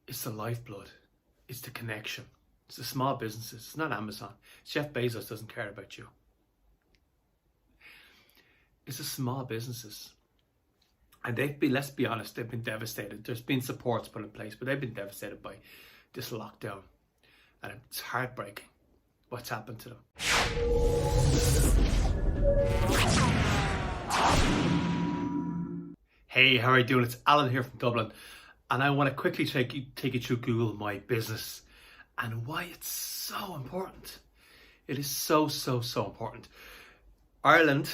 It's the lifeblood. It's the connection. It's the small businesses. It's not Amazon. Jeff Bezos doesn't care about you. It's the small businesses. And let's be honest, they've been devastated. There's been supports put in place, but they've been devastated by this lockdown. And it's heartbreaking what's happened to them. Hey, how are you doing? It's Alan here from Dublin. And I want to quickly take you through Google My Business and why it's so important. It is so important. Ireland,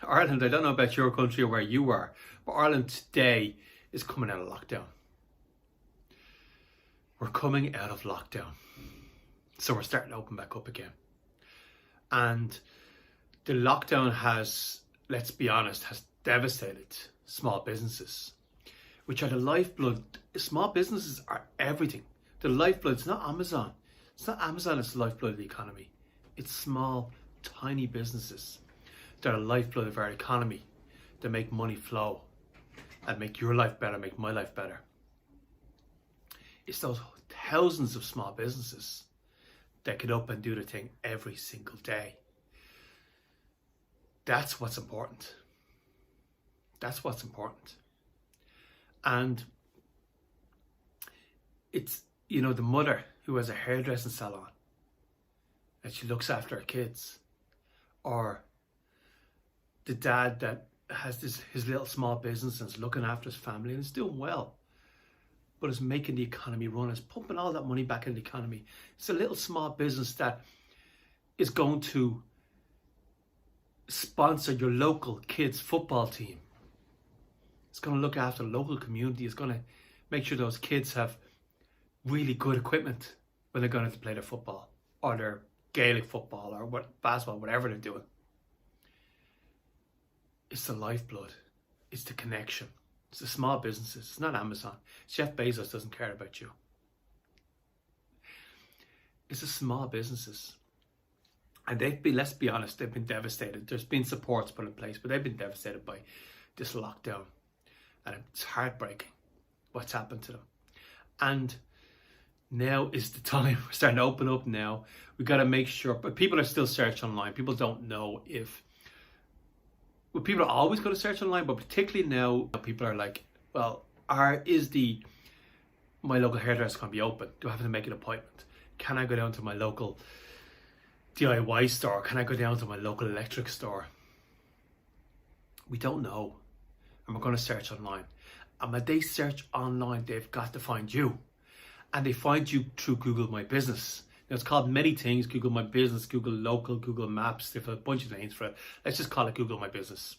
I don't know about your country or where you are, but Ireland today is coming out of lockdown. We're coming out of lockdown. So we're starting to open back up again. And the lockdown has, let's be honest, has devastated small businesses, which are the lifeblood. Small businesses are everything. The lifeblood, it's not Amazon. It's not Amazon, it's the lifeblood of the economy. It's small, tiny businesses. They're the lifeblood of our economy. They make money flow and make your life better, make my life better. It's those thousands of small businesses that get up and do the thing every single day. That's what's important. That's what's important. And it's, the mother who has a hairdressing salon and she looks after her kids, or the dad that has his little small business and is looking after his family and is doing well, but is making the economy run, is pumping all that money back in the economy. It's a little small business that is going to sponsor your local kids' football team. It's going to look after the local community. It's going to make sure those kids have really good equipment when they're going to play their football or their Gaelic football or basketball, whatever they're doing. It's the lifeblood. It's the connection. It's the small businesses. It's not Amazon. Jeff Bezos doesn't care about you. It's the small businesses. And let's be honest, they've been devastated. There's been supports put in place, but they've been devastated by this lockdown. And it's heartbreaking what's happened to them. And now is the time. We're starting to open up now. We got to make sure, but people are still searching online. People don't know if, well, people are always going to search online, but particularly now, people are like, well, my local hairdresser going to be open? Do I have to make an appointment? Can I go down to my local DIY store? Can I go down to my local electric store? We don't know. And we're going to search online. And when they search online, they've got to find you. And they find you through Google My Business. Now, it's called many things: Google My Business, Google Local, Google Maps. They've a bunch of names for it. Let's just call it Google My Business.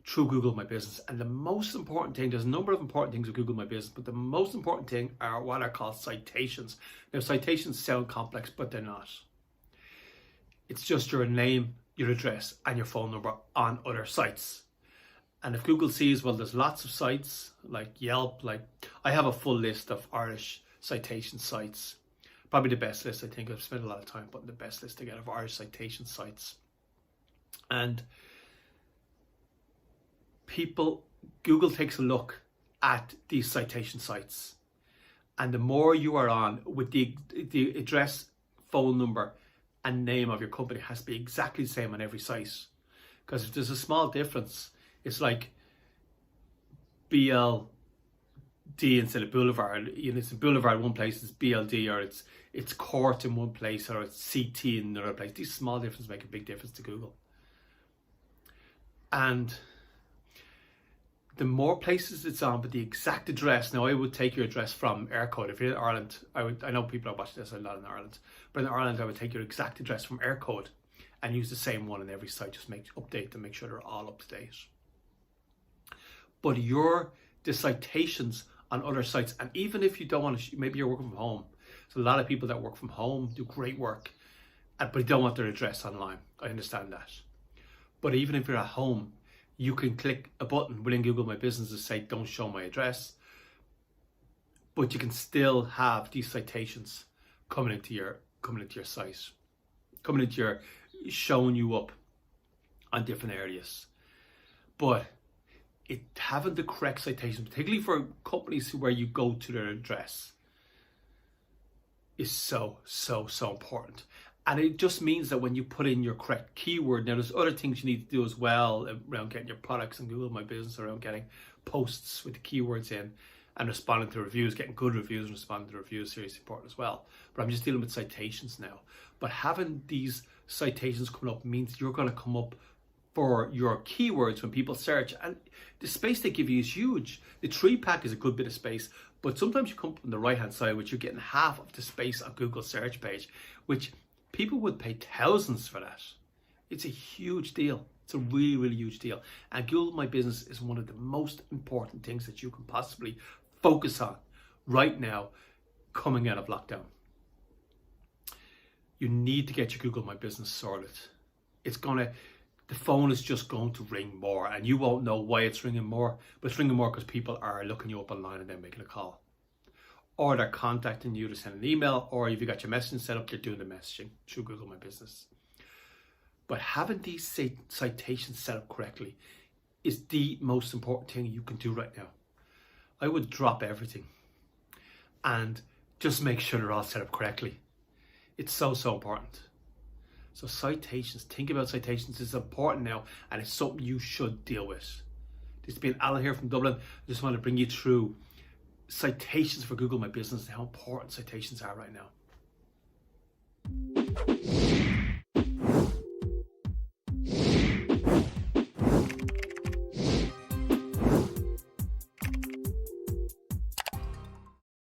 Through Google My Business. And the most important thing, there's a number of important things with Google My Business, but the most important thing are what are called citations. Now, citations sound complex, but they're not. It's just your name, your address, and your phone number on other sites. And if Google sees, well, there's lots of sites like Yelp, I have a full list of Irish citation sites. Probably the best list, I think. I've spent a lot of time putting the best list together of Irish citation sites. And Google takes a look at these citation sites. And the more you are on with the address, phone number, and name of your company has to be exactly the same on every site. Because if there's a small difference, it's like BLD instead of Boulevard. It's a Boulevard in one place, it's BLD, or it's Court in one place, or it's CT in another place. These small differences make a big difference to Google. And the more places it's on, but the exact address. Now, I would take your address from Aircode. If you're in Ireland, I know people are watching this a lot in Ireland, but in Ireland, I would take your exact address from Aircode and use the same one in every site. Just update them, make sure they're all up to date. But the citations on other sites, and even if you don't want to, maybe you're working from home. So a lot of people that work from home do great work, but don't want their address online. I understand that. But even if you're at home, you can click a button within Google My Business to say, don't show my address. But you can still have these citations coming into your site, showing you up on different areas. But having the correct citations, particularly for companies where you go to their address, is so important. And it just means that when you put in your correct keyword, now there's other things you need to do as well around getting your products in Google My Business, around getting posts with the keywords in and responding to reviews, getting good reviews and responding to reviews is seriously important as well. But I'm just dealing with citations now. But having these citations coming up means you're going to come up for your keywords when people search, and the space they give you is huge. The 3-pack is a good bit of space, but sometimes you come up on the right hand side, which you're getting half of the space on Google search page, which people would pay thousands for that. It's a huge deal. It's a really huge deal. And Google My Business is one of the most important things that you can possibly focus on right now coming out of lockdown. You need to get your Google My Business sorted. The phone is just going to ring more, and you won't know why it's ringing more, but it's ringing more because people are looking you up online and then making a call. Or they're contacting you to send an email, or if you got your messaging set up, they're doing the messaging through Google My Business. But having these citations set up correctly is the most important thing you can do right now. I would drop everything and just make sure they're all set up correctly. It's so important. So citations, think about citations. It's important now, and it's something you should deal with. This has been Alan here from Dublin. I just want to bring you through citations for Google My Business and how important citations are right now.